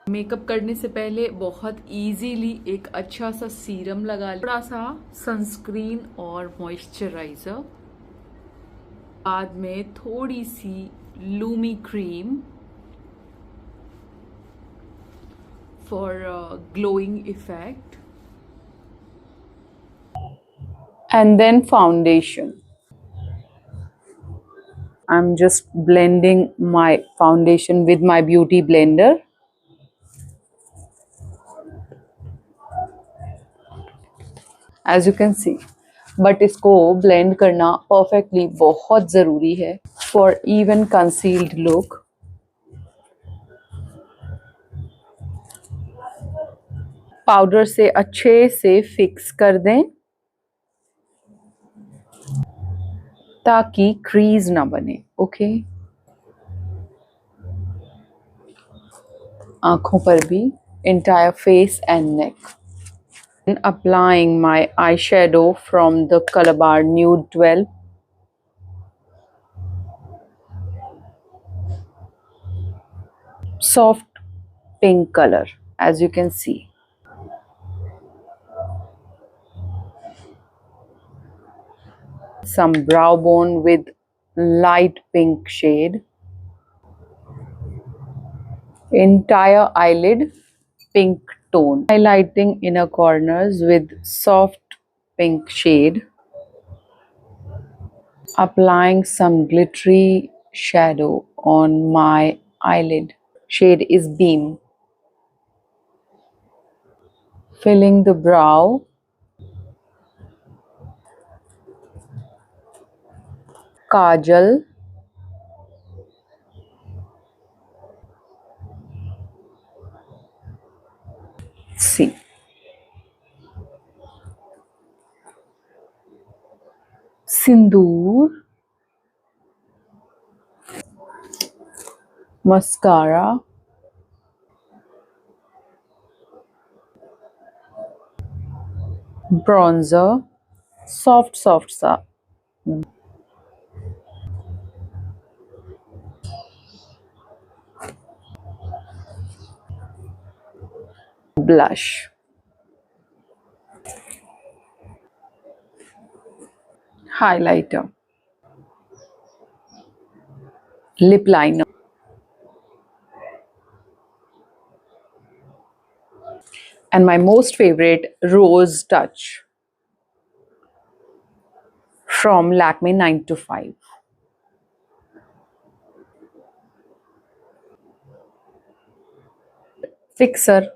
Makeup करने से पहले बहुत इजीली एक अच्छा सा सीरम लगा लें, थोड़ा सा सनस्क्रीन और मॉइस्चराइजर, बाद में थोड़ी सी लूमी cream for glowing effect, and then foundation. I'm just blending my foundation with my beauty blender. As you can see, but इसको blend करना perfectly बहुत ज़रूरी है for even concealed look. Powder से अच्छे से फिक्स कर दें ताकि क्रीज ना बने. ओके, आँखों पर भी, entire face and neck. And applying my eyeshadow from the color bar Nude 12. Soft pink color, as you can see. Some brow bone with light pink shade. Entire eyelid pink tone. Highlighting inner corners with soft pink shade. Applying some glittery shadow on my eyelid. Shade is Beam. Filling the brow. Kajal. See. Sindoor. Mascara. Bronzer. Soft sa. Blush. Highlighter. Lip liner. And my most favorite, Rose Touch from Lakme 9 to 5. Fixer